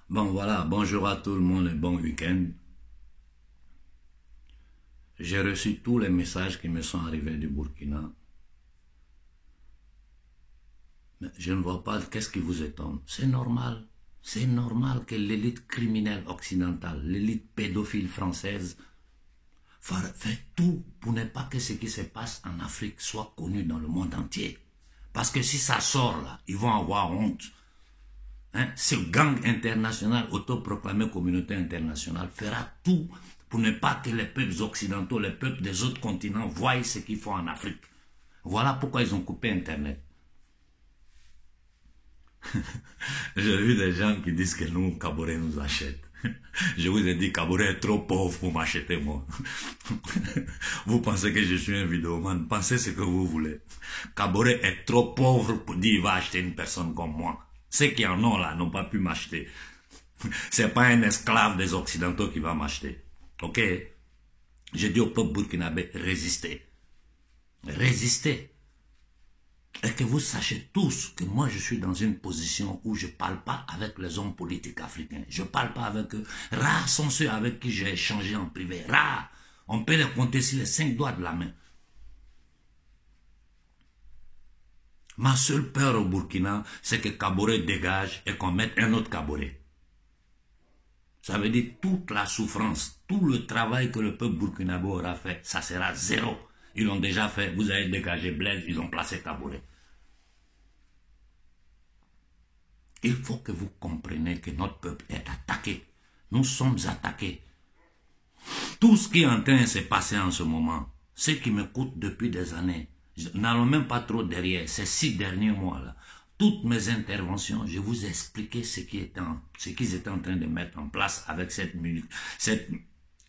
Bon voilà, bonjour à tout le monde et bon week-end. J'ai reçu tous les messages qui me sont arrivés du Burkina. Mais je ne vois pas qu'est-ce qui vous étonne. C'est normal. C'est normal que l'élite criminelle occidentale, l'élite pédophile française, fait tout pour ne pas que ce qui se passe en Afrique soit connu dans le monde entier. Parce que si ça sort là, ils vont avoir honte. Hein? Ce gang international autoproclamé communauté internationale fera tout pour ne pas que les peuples occidentaux, les peuples des autres continents voient ce qu'ils font en Afrique. Voilà pourquoi ils ont coupé Internet. J'ai vu des gens qui disent que nous, Kaboré nous achète. Je vous ai dit, Kaboré est trop pauvre pour m'acheter, moi. Vous pensez que je suis un vidéoman, pensez ce que vous voulez. Kaboré est trop pauvre pour dire qu'il va acheter une personne comme moi. Ceux qui en ont là n'ont pas pu m'acheter. C'est pas un esclave des Occidentaux qui va m'acheter. Ok? J'ai dit au peuple burkinabé, résistez. Résistez. Et que vous sachiez tous que moi je suis dans une position où je ne parle pas avec les hommes politiques africains. Je ne parle pas avec eux. Rares sont ceux avec qui j'ai échangé en privé. Rares. On peut les compter sur les 5 doigts de la main. Ma seule peur au Burkina, c'est que Kaboré dégage et qu'on mette un autre Kaboré. Ça veut dire toute la souffrance, tout le travail que le peuple burkinabé aura fait, ça sera zéro. Ils l'ont déjà fait, vous avez dégagé Blaise, ils ont placé Kaboré. Il faut que vous compreniez que notre peuple est attaqué. Nous sommes attaqués. Tout ce qui est en train de se passer en ce moment, ce qui me coûte depuis des années, n'allons même pas trop derrière, ces 6 derniers mois-là, toutes mes interventions, je vous ai expliqué ce qu'ils étaient en train de mettre en place avec cette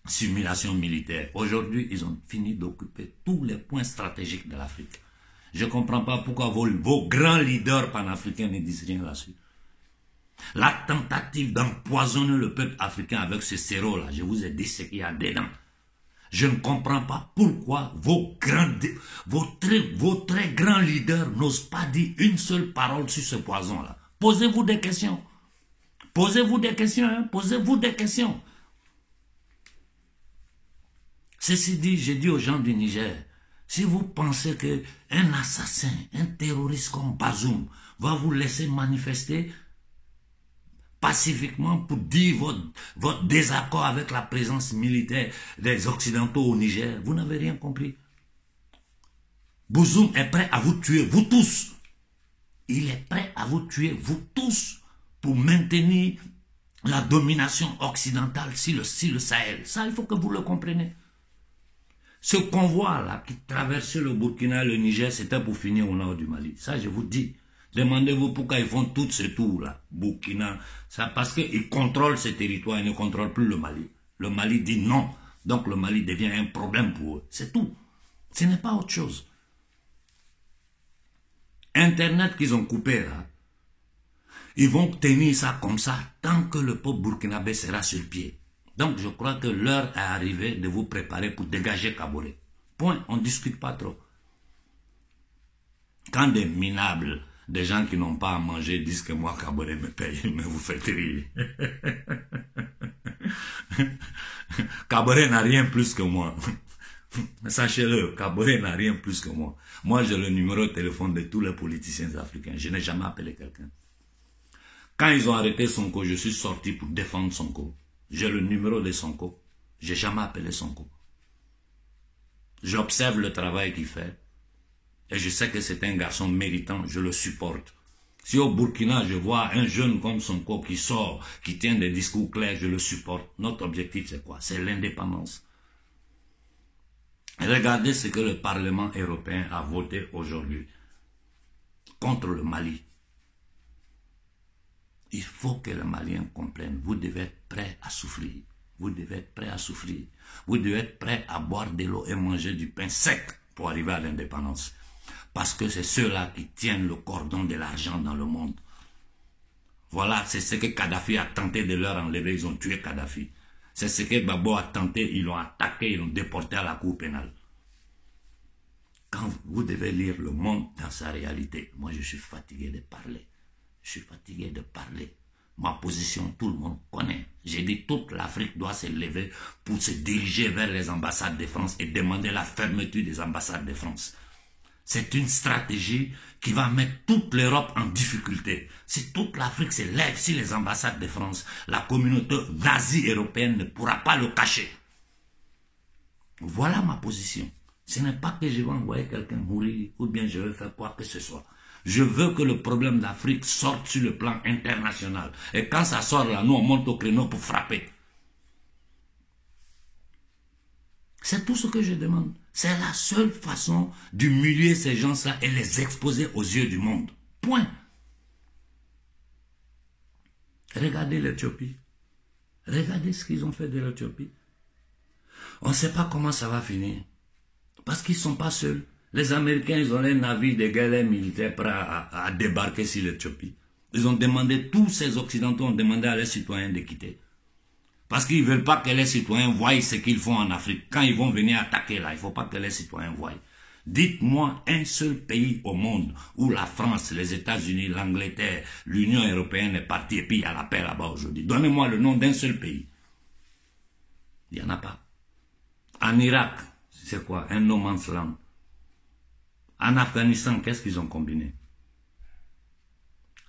simulation militaire. Aujourd'hui, ils ont fini d'occuper tous les points stratégiques de l'Afrique. Je ne comprends pas pourquoi vos grands leaders panafricains ne disent rien là-dessus. La tentative d'empoisonner le peuple africain avec ce sirop-là, je vous ai dit ce qu'il y a dedans. Je ne comprends pas pourquoi vos très grands leaders n'osent pas dire une seule parole sur ce poison-là. Posez-vous des questions. Posez-vous des questions, hein? Posez-vous des questions. Ceci dit, j'ai dit aux gens du Niger, si vous pensez qu'un assassin, un terroriste comme Bazoum va vous laisser manifester pacifiquement pour dire votre désaccord avec la présence militaire des Occidentaux au Niger, vous n'avez rien compris. Bazoum est prêt à vous tuer, vous tous. Il est prêt à vous tuer, vous tous, pour maintenir la domination occidentale sur le Sahel. Ça, il faut que vous le compreniez. Ce convoi-là qui traversait le Burkina et le Niger, c'était pour finir au nord du Mali. Ça, je vous dis. Demandez-vous pourquoi ils font tout ce tour-là, Burkina. Ça, parce qu'ils contrôlent ces territoires, ils ne contrôlent plus le Mali. Le Mali dit non. Donc le Mali devient un problème pour eux. C'est tout. Ce n'est pas autre chose. Internet qu'ils ont coupé là, ils vont tenir ça comme ça tant que le peuple burkinabé sera sur pied. Donc je crois que l'heure est arrivée de vous préparer pour dégager Kaboré. Point, on ne discute pas trop. Quand des minables, des gens qui n'ont pas à manger disent que moi Kaboré me paye, mais vous faites rire. Kaboré n'a rien plus que moi. Sachez-le, Kaboré n'a rien plus que moi. Moi, j'ai le numéro de téléphone de tous les politiciens africains. Je n'ai jamais appelé quelqu'un. Quand ils ont arrêté Sonko, je suis sorti pour défendre Sonko. J'ai le numéro de Sonko. Je n'ai jamais appelé Sonko. J'observe le travail qu'il fait. Et je sais que c'est un garçon méritant. Je le supporte. Si au Burkina, je vois un jeune comme Sonko qui sort, qui tient des discours clairs, je le supporte. Notre objectif, c'est quoi? C'est l'indépendance. Regardez ce que le Parlement européen a voté aujourd'hui contre le Mali. Il faut que les Maliens comprennent. Vous devez être prêts à souffrir. Vous devez être prêts à souffrir. Vous devez être prêts à boire de l'eau et manger du pain sec pour arriver à l'indépendance. Parce que c'est ceux-là qui tiennent le cordon de l'argent dans le monde. Voilà, c'est ce que Kadhafi a tenté de leur enlever. Ils ont tué Kadhafi. C'est ce que Babo a tenté. Ils l'ont attaqué, ils l'ont déporté à la cour pénale. Quand vous devez lire le monde dans sa réalité, moi je suis fatigué de parler. Je suis fatigué de parler. Ma position, tout le monde connaît. J'ai dit toute l'Afrique doit se lever pour se diriger vers les ambassades de France et demander la fermeture des ambassades de France. C'est une stratégie qui va mettre toute l'Europe en difficulté. Si toute l'Afrique se lève, si les ambassades de France, la communauté nazie-européenne ne pourra pas le cacher. Voilà ma position. Ce n'est pas que je vais envoyer quelqu'un mourir ou bien je vais faire quoi que ce soit. Je veux que le problème d'Afrique sorte sur le plan international. Et quand ça sort là, nous on monte au créneau pour frapper. C'est tout ce que je demande. C'est la seule façon d'humilier ces gens-là et les exposer aux yeux du monde. Point. Regardez l'Éthiopie. Regardez ce qu'ils ont fait de l'Éthiopie. On ne sait pas comment ça va finir. Parce qu'ils ne sont pas seuls. Les Américains, ils ont les navires de guerre militaires prêts à débarquer sur l'Éthiopie. Ils ont demandé, tous ces Occidentaux ont demandé à leurs citoyens de quitter. Parce qu'ils ne veulent pas que les citoyens voient ce qu'ils font en Afrique. Quand ils vont venir attaquer là, il ne faut pas que les citoyens voient. Dites-moi un seul pays au monde où la France, les États-Unis, l'Angleterre, l'Union européenne est partie et puis il y a la paix là-bas aujourd'hui. Donnez-moi le nom d'un seul pays. Il n'y en a pas. En Irak, c'est quoi? Un no man's land. En Afghanistan, qu'est-ce qu'ils ont combiné?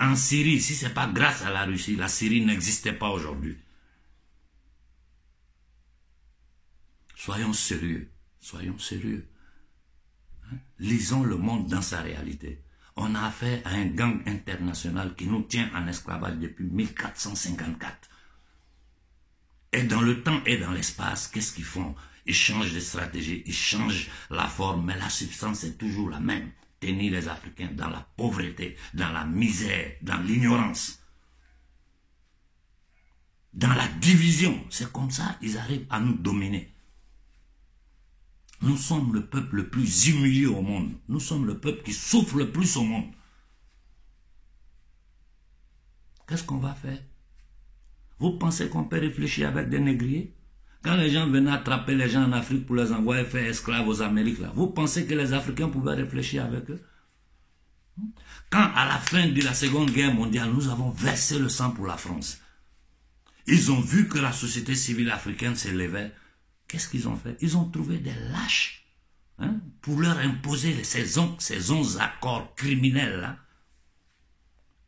En Syrie, si ce n'est pas grâce à la Russie, la Syrie n'existait pas aujourd'hui. Soyons sérieux, soyons sérieux. Lisons le monde dans sa réalité. On a affaire à un gang international qui nous tient en esclavage depuis 1454. Et dans le temps et dans l'espace, qu'est-ce qu'ils font? Ils changent de stratégie, ils changent la forme, mais la substance est toujours la même. Tenir les Africains dans la pauvreté, dans la misère, dans l'ignorance, dans la division. C'est comme ça qu'ils arrivent à nous dominer. Nous sommes le peuple le plus humilié au monde. Nous sommes le peuple qui souffre le plus au monde. Qu'est-ce qu'on va faire? Vous pensez qu'on peut réfléchir avec des négriers? Quand les gens venaient attraper les gens en Afrique pour les envoyer faire esclaves aux Amériques, là, vous pensez que les Africains pouvaient réfléchir avec eux? Quand à la fin de la Seconde Guerre mondiale, nous avons versé le sang pour la France, ils ont vu que la société civile africaine s'élevait. Qu'est-ce qu'ils ont fait? Ils ont trouvé des lâches pour leur imposer ces 11 accords criminels là.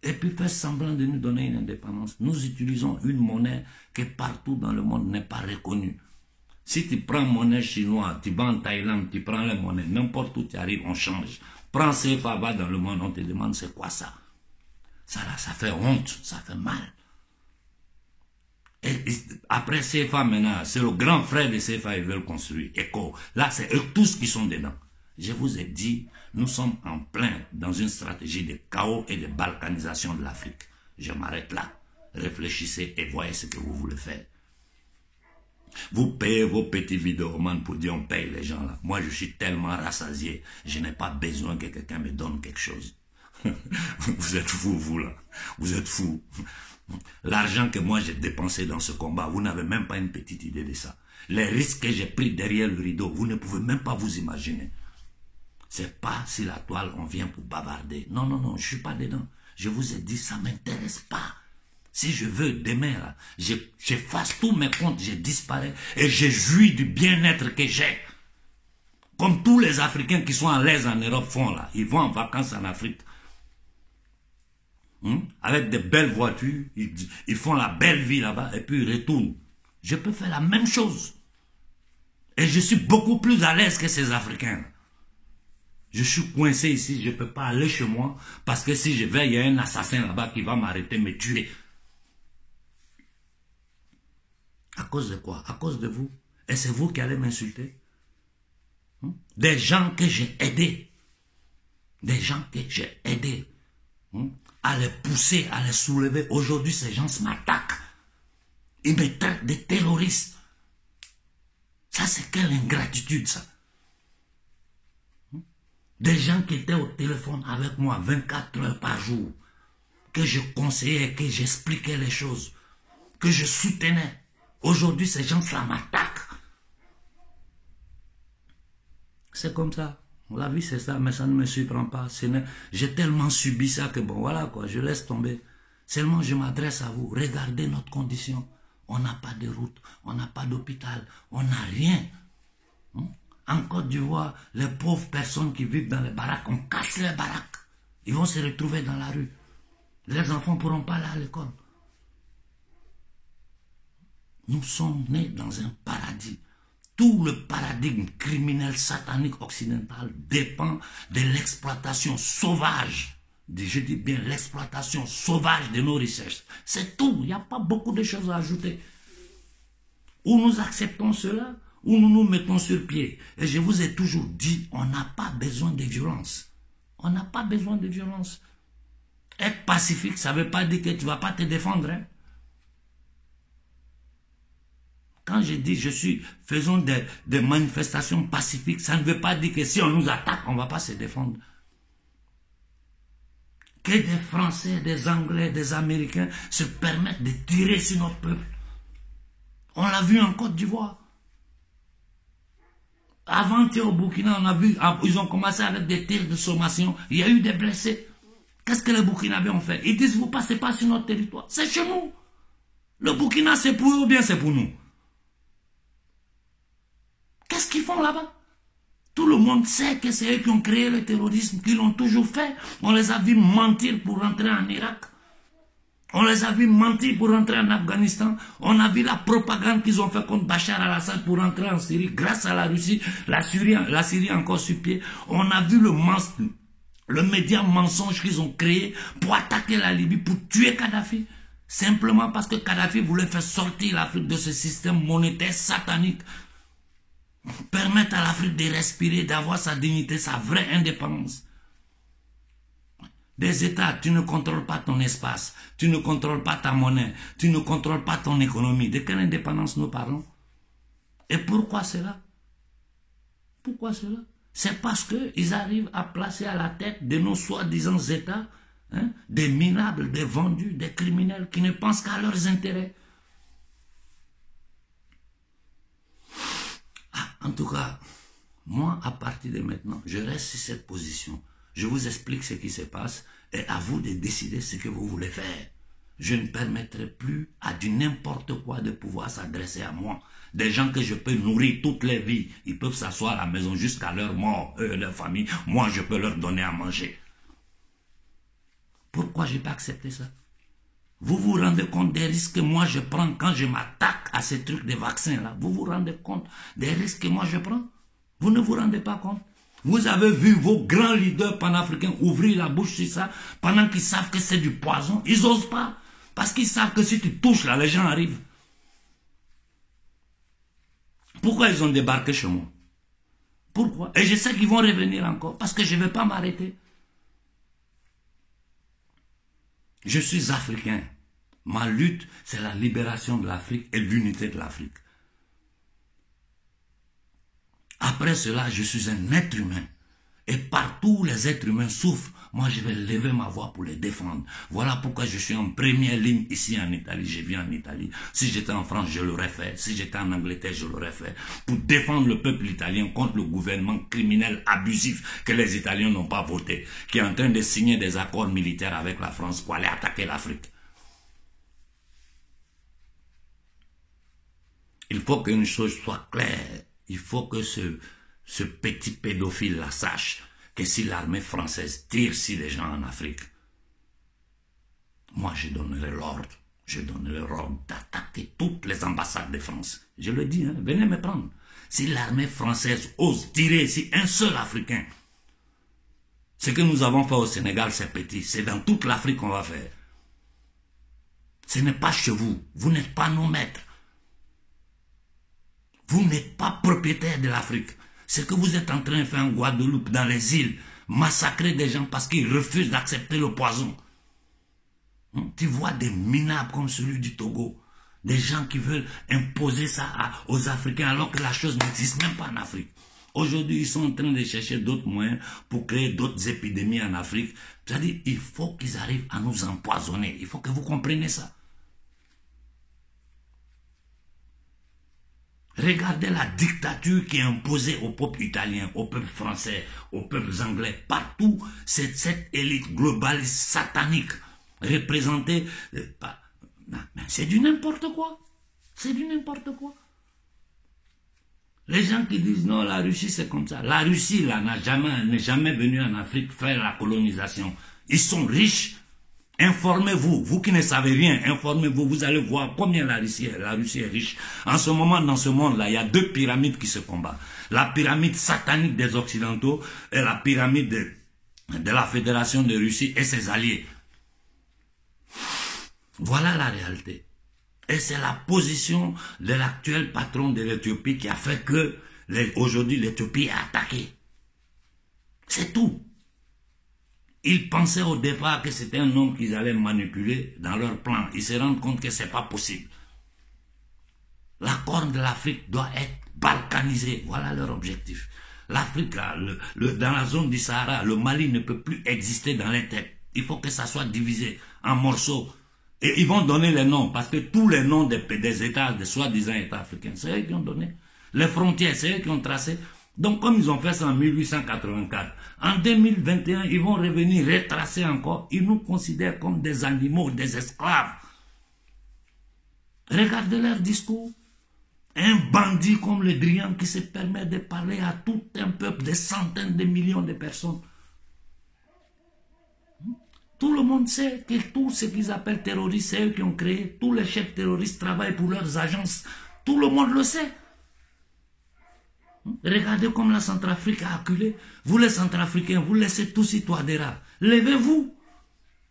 Et puis faire semblant de nous donner une indépendance. Nous utilisons une monnaie qui partout dans le monde n'est pas reconnue. Si tu prends monnaie chinoise, tu vas en Thaïlande, tu prends les monnaies, n'importe où tu arrives, on change. Prends CFA, va dans le monde, on te demande c'est quoi ça. Ça là, ça fait honte, ça fait mal. Et après CFA maintenant, c'est le grand frère de CFA, ils veulent construire. ECO. Là, c'est eux tous qui sont dedans. Je vous ai dit, nous sommes en plein dans une stratégie de chaos et de balkanisation de l'Afrique. Je m'arrête là. Réfléchissez et voyez ce que vous voulez faire. Vous payez vos petits vidéomans pour dire on paye les gens là. Moi, je suis tellement rassasié. Je n'ai pas besoin que quelqu'un me donne quelque chose. Vous êtes fous, vous là. Vous êtes fous. L'argent que moi j'ai dépensé dans ce combat, vous n'avez même pas une petite idée de ça. Les risques que j'ai pris derrière le rideau, vous ne pouvez même pas vous imaginer. C'est pas si la toile, on vient pour bavarder. Non, non, non, je suis pas dedans. Je vous ai dit, ça m'intéresse pas. Si je veux, demain, là, j'efface tous mes comptes, je disparais et je jouis du bien-être que j'ai. Comme tous les Africains qui sont à l'aise en Europe font là. Ils vont en vacances en Afrique. Avec des belles voitures, ils font la belle vie là-bas et puis ils retournent. Je peux faire la même chose. Et je suis beaucoup plus à l'aise que ces Africains. Je suis coincé ici, je ne peux pas aller chez moi parce que si je vais, il y a un assassin là-bas qui va m'arrêter, me tuer. À cause de quoi? À cause de vous. Et c'est vous qui allez m'insulter. Des gens que j'ai aidés. Des gens que j'ai aidés. À les pousser, à les soulever. Aujourd'hui, ces gens m'attaquent. Ils me traitent de terroristes. Ça, c'est quelle ingratitude, ça. Des gens qui étaient au téléphone avec moi 24 heures par jour, que je conseillais, que j'expliquais les choses, que je soutenais. Aujourd'hui, ces gens-là m'attaquent. C'est comme ça. La vie, c'est ça, mais ça ne me surprend pas. J'ai tellement subi ça que bon, voilà quoi, je laisse tomber. Seulement, je m'adresse à vous. Regardez notre condition. On n'a pas de route, on n'a pas d'hôpital, on n'a rien. En Côte d'Ivoire, les pauvres personnes qui vivent dans les baraques, on casse les baraques. Ils vont se retrouver dans la rue. Les enfants ne pourront pas aller à l'école. Nous sommes nés dans un paradis. Tout le paradigme criminel satanique occidental dépend de l'exploitation sauvage. Je dis bien l'exploitation sauvage de nos richesses. C'est tout. Il n'y a pas beaucoup de choses à ajouter. Ou nous acceptons cela, ou nous nous mettons sur pied. Et je vous ai toujours dit, on n'a pas besoin de violence. On n'a pas besoin de violence. Être pacifique, ça ne veut pas dire que tu ne vas pas te défendre. Hein? Quand je dis faisons des manifestations pacifiques, ça ne veut pas dire que si on nous attaque, on ne va pas se défendre. Que des Français, des Anglais, des Américains se permettent de tirer sur notre peuple. On l'a vu en Côte d'Ivoire. Avant-hier au Burkina, on a vu, ils ont commencé avec des tirs de sommation. Il y a eu des blessés. Qu'est-ce que les Burkinabés ont fait? Ils disent, vous ne passez pas sur notre territoire. C'est chez nous. Le Burkina, c'est pour eux ou bien c'est pour nous? Qu'est-ce qu'ils font là-bas? Tout le monde sait que c'est eux qui ont créé le terrorisme, qui l'ont toujours fait. On les a vus mentir pour rentrer en Irak. On les a vus mentir pour rentrer en Afghanistan. On a vu la propagande qu'ils ont fait contre Bachar al-Assad pour rentrer en Syrie. Grâce à la Russie, la Syrie encore sur pied. On a vu le média mensonge qu'ils ont créé pour attaquer la Libye, pour tuer Kadhafi. Simplement parce que Kadhafi voulait faire sortir l'Afrique de ce système monétaire satanique. Permettre à l'Afrique de respirer, d'avoir sa dignité, sa vraie indépendance. Des États, tu ne contrôles pas ton espace, tu ne contrôles pas ta monnaie, tu ne contrôles pas ton économie. De quelle indépendance nous parlons? Et pourquoi cela? Pourquoi cela? C'est parce qu'ils arrivent à placer à la tête de nos soi-disant États des minables, des vendus, des criminels qui ne pensent qu'à leurs intérêts. En tout cas, moi, à partir de maintenant, je reste sur cette position. Je vous explique ce qui se passe et à vous de décider ce que vous voulez faire. Je ne permettrai plus à du n'importe quoi de pouvoir s'adresser à moi. Des gens que je peux nourrir toutes les vies. Ils peuvent s'asseoir à la maison jusqu'à leur mort, eux et leur famille. Moi, je peux leur donner à manger. Pourquoi je n'ai pas accepté ça? Vous vous rendez compte des risques que moi je prends quand je m'attaque à ces trucs de vaccins-là? Vous vous rendez compte des risques que moi je prends? Vous ne vous rendez pas compte? Vous avez vu vos grands leaders panafricains ouvrir la bouche sur ça pendant qu'ils savent que c'est du poison? Ils n'osent pas. Parce qu'ils savent que si tu touches là, les gens arrivent. Pourquoi ils ont débarqué chez moi? Pourquoi? Et je sais qu'ils vont revenir encore parce que je ne vais pas m'arrêter. Je suis africain. Ma lutte, c'est la libération de l'Afrique et l'unité de l'Afrique. Après cela, je suis un être humain. Et partout les êtres humains souffrent, moi je vais lever ma voix pour les défendre. Voilà pourquoi je suis en première ligne ici en Italie. Je vis en Italie. Si j'étais en France, je l'aurais fait. Si j'étais en Angleterre, je l'aurais fait. Pour défendre le peuple italien contre le gouvernement criminel abusif que les Italiens n'ont pas voté. Qui est en train de signer des accords militaires avec la France pour aller attaquer l'Afrique. Il faut qu'une chose soit claire. Il faut que ce petit pédophile la sache que si l'armée française tire sur les gens en Afrique, moi je donnerai l'ordre. Je donnerai l'ordre d'attaquer toutes les ambassades de France. Je le dis, hein, venez me prendre. Si l'armée française ose tirer sur un seul Africain, ce que nous avons fait au Sénégal, c'est petit. C'est dans toute l'Afrique qu'on va faire. Ce n'est pas chez vous. Vous n'êtes pas nos maîtres. Vous n'êtes pas propriétaire de l'Afrique. Ce que vous êtes en train de faire en Guadeloupe, dans les îles, massacrer des gens parce qu'ils refusent d'accepter le poison. Tu vois des minables comme celui du Togo, des gens qui veulent imposer ça aux Africains alors que la chose n'existe même pas en Afrique. Aujourd'hui, ils sont en train de chercher d'autres moyens pour créer d'autres épidémies en Afrique. C'est-à-dire, il faut qu'ils arrivent à nous empoisonner. Il faut que vous compreniez ça. Regardez la dictature qui est imposée au peuple italien, au peuple français, aux peuples anglais. Partout, c'est cette élite globaliste satanique représenter... c'est du n'importe quoi. C'est du n'importe quoi. Les gens qui disent non, la Russie c'est comme ça. La Russie là n'est jamais venue en Afrique faire la colonisation. Ils sont riches. Informez-vous, vous qui ne savez rien, informez-vous, vous allez voir combien la Russie est riche. En ce moment, dans ce monde-là, il y a deux pyramides qui se combattent. La pyramide satanique des Occidentaux et la pyramide de la Fédération de Russie et ses alliés. Voilà la réalité. Et c'est la position de l'actuel patron de l'Éthiopie qui a fait que aujourd'hui l'Éthiopie est attaquée. C'est tout. Ils pensaient au départ que c'était un homme qu'ils allaient manipuler dans leur plan. Ils se rendent compte que ce n'est pas possible. La corne de l'Afrique doit être balkanisée. Voilà leur objectif. L'Afrique, dans la zone du Sahara, le Mali ne peut plus exister dans les têtes. Il faut que ça soit divisé en morceaux. Et ils vont donner les noms, parce que tous les noms des États, des soi-disant États africains, c'est eux qui ont donné. Les frontières, c'est eux qui ont tracé. Donc, comme ils ont fait ça en 1884, en 2021, ils vont revenir retracer encore. Ils nous considèrent comme des animaux, des esclaves. Regardez leur discours. Un bandit comme le Drian qui se permet de parler à tout un peuple, des centaines de millions de personnes. Tout le monde sait que tout ce qu'ils appellent terroristes, c'est eux qui ont créé. Tous les chefs terroristes travaillent pour leurs agences. Tout le monde le sait. Regardez comme la Centrafrique a acculé. Vous les Centrafricains, vous laissez tout ces Touadéra. Levez-vous.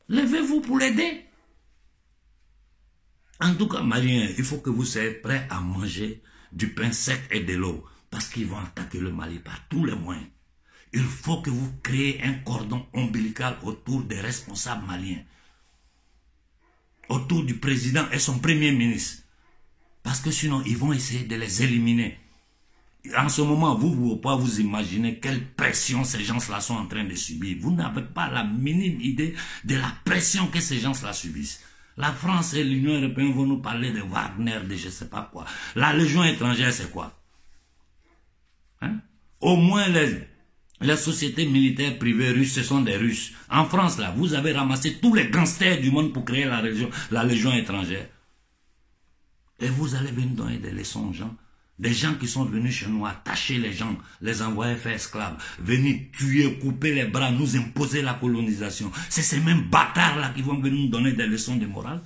Levez-vous pour l'aider. En tout cas, Maliens, il faut que vous soyez prêts à manger du pain sec et de l'eau. Parce qu'ils vont attaquer le Mali par tous les moyens. Il faut que vous créez un cordon ombilical autour des responsables maliens. Autour du président et son premier ministre. Parce que sinon, ils vont essayer de les éliminer. En ce moment, vous ne pouvez pas vous imaginer quelle pression ces gens-là sont en train de subir. Vous n'avez pas la minime idée de la pression que ces gens-là subissent. La France et l'Union européenne vont nous parler de Wagner, de je ne sais pas quoi. La Légion étrangère, c'est quoi? Hein? Au moins, les sociétés militaires privées russes, ce sont des Russes. En France, là, vous avez ramassé tous les gangsters du monde pour créer la Légion étrangère. Et vous allez venir donner des leçons aux gens. Des gens qui sont venus chez nous attacher les gens, les envoyer faire esclaves, venir tuer, couper les bras, nous imposer la colonisation. C'est ces mêmes bâtards-là qui vont venir nous donner des leçons de morale.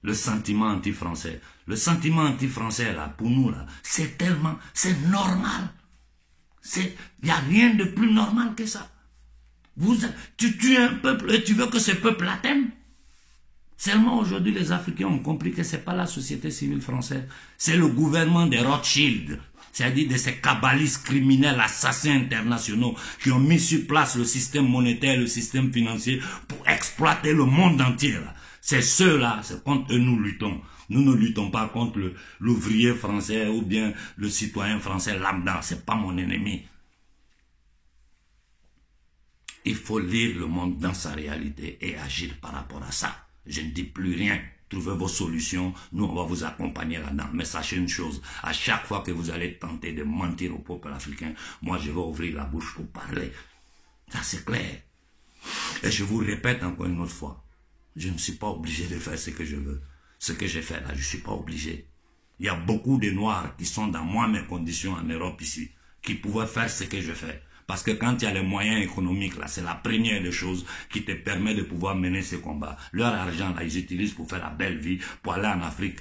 Le sentiment anti-français. Le sentiment anti-français, là, pour nous, là, c'est tellement, c'est normal. Il n'y a rien de plus normal que ça. Tu tues un peuple et tu veux que ce peuple-là t'aime. Seulement aujourd'hui, les Africains ont compris que ce n'est pas la société civile française, c'est le gouvernement des Rothschild, c'est-à-dire de ces kabbalistes criminels, assassins internationaux qui ont mis sur place le système monétaire, le système financier pour exploiter le monde entier. C'est ceux-là, c'est contre eux nous luttons. Nous ne luttons pas contre l'ouvrier français ou bien le citoyen français lambda, ce n'est pas mon ennemi. Il faut lire le monde dans sa réalité et agir par rapport à ça. Je ne dis plus rien. Trouvez vos solutions. Nous, on va vous accompagner là-dedans. Mais sachez une chose. À chaque fois que vous allez tenter de mentir au peuple africain, moi, je vais ouvrir la bouche pour parler. Ça, c'est clair. Et je vous répète encore une autre fois. Je ne suis pas obligé de faire ce que je veux. Ce que j'ai fait là, je ne suis pas obligé. Il y a beaucoup de Noirs qui sont dans moi, mes conditions en Europe ici, qui pouvaient faire ce que je fais. Parce que quand il y a les moyens économiques, là, c'est la première des choses qui te permet de pouvoir mener ces combats. Leur argent, là, ils utilisent pour faire la belle vie, pour aller en Afrique,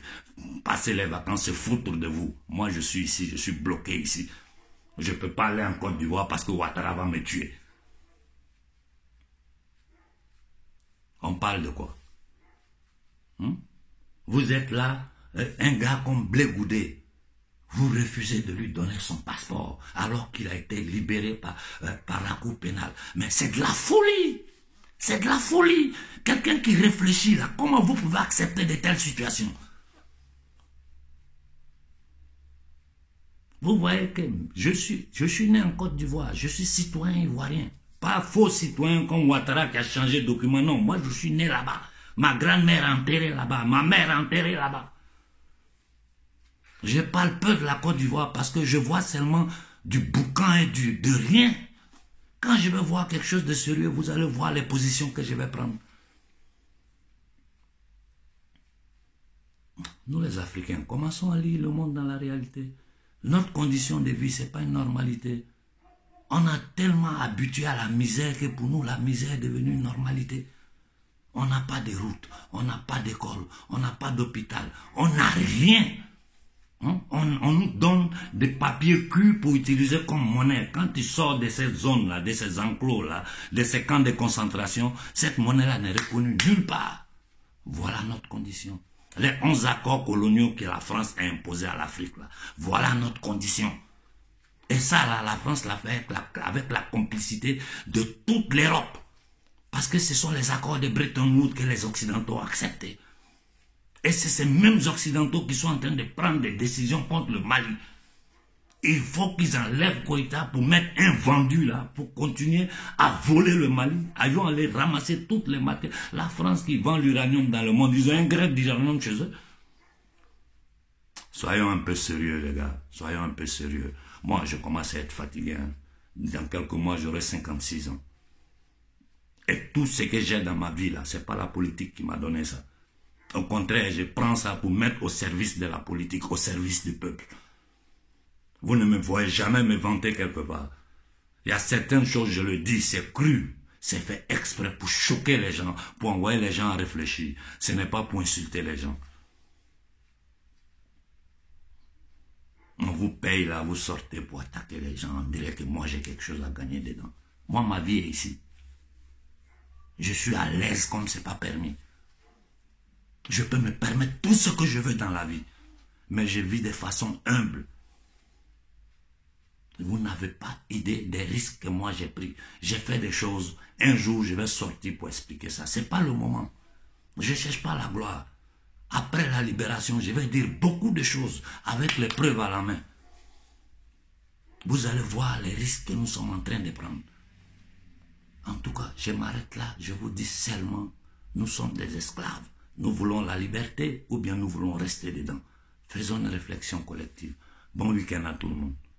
passer les vacances, se foutre de vous. Moi, je suis ici, je suis bloqué ici. Je ne peux pas aller en Côte d'Ivoire parce que Ouattara va me tuer. On parle de quoi? Vous êtes là, un gars comme Blé Goudé. Vous refusez de lui donner son passeport alors qu'il a été libéré par la Cour pénale. Mais c'est de la folie. C'est de la folie. Quelqu'un qui réfléchit là, comment vous pouvez accepter de telles situations? Vous voyez que je suis né en Côte d'Ivoire, je suis citoyen ivoirien. Pas faux citoyen comme Ouattara qui a changé de document. Non, moi je suis né là-bas. Ma grand-mère est enterrée là-bas, ma mère est enterrée là-bas. Je parle peu de la Côte d'Ivoire parce que je vois seulement du boucan et de rien. Quand je vais voir quelque chose de sérieux, vous allez voir les positions que je vais prendre. Nous les Africains, commençons à lire le monde dans la réalité. Notre condition de vie, ce n'est pas une normalité. On a tellement habitué à la misère que pour nous, la misère est devenue une normalité. On n'a pas de route, on n'a pas d'école, on n'a pas d'hôpital, on n'a rien. On nous donne des papiers cuits pour utiliser comme monnaie. Quand tu sors de cette zone-là, de ces enclos-là, de ces camps de concentration, cette monnaie-là n'est reconnue nulle part. Voilà notre condition. Les 11 accords coloniaux que la France a imposés à l'Afrique, voilà notre condition. Et ça, là, la France l'a fait avec la complicité de toute l'Europe. Parce que ce sont les accords de Bretton Woods que les Occidentaux ont acceptés. Et c'est ces mêmes Occidentaux qui sont en train de prendre des décisions contre le Mali. Il faut qu'ils enlèvent Koïta pour mettre un vendu là, pour continuer à voler le Mali. Ils vont aller ramasser toutes les matières. La France qui vend l'uranium dans le monde, ils ont un greffe d'uranium chez eux. Soyons un peu sérieux, les gars. Soyons un peu sérieux. Moi, je commence à être fatigué. Hein. Dans quelques mois, j'aurai 56 ans. Et tout ce que j'ai dans ma vie, là, ce n'est pas la politique qui m'a donné ça. Au contraire, je prends ça pour mettre au service de la politique, au service du peuple. Vous ne me voyez jamais me vanter quelque part. Il y a certaines choses, je le dis, c'est cru. C'est fait exprès pour choquer les gens, pour envoyer les gens à réfléchir. Ce n'est pas pour insulter les gens. On vous paye là, vous sortez pour attaquer les gens. On dirait que moi j'ai quelque chose à gagner dedans. Moi, ma vie est ici. Je suis à l'aise comme ce n'est pas permis. Je peux me permettre tout ce que je veux dans la vie. Mais je vis de façon humble. Vous n'avez pas idée des risques que moi j'ai pris. J'ai fait des choses. Un jour, je vais sortir pour expliquer ça. Ce n'est pas le moment. Je ne cherche pas la gloire. Après la libération, je vais dire beaucoup de choses avec les preuves à la main. Vous allez voir les risques que nous sommes en train de prendre. En tout cas, je m'arrête là. Je vous dis seulement, nous sommes des esclaves. Nous voulons la liberté ou bien nous voulons rester dedans. Faisons une réflexion collective. Bon week-end à tout le monde.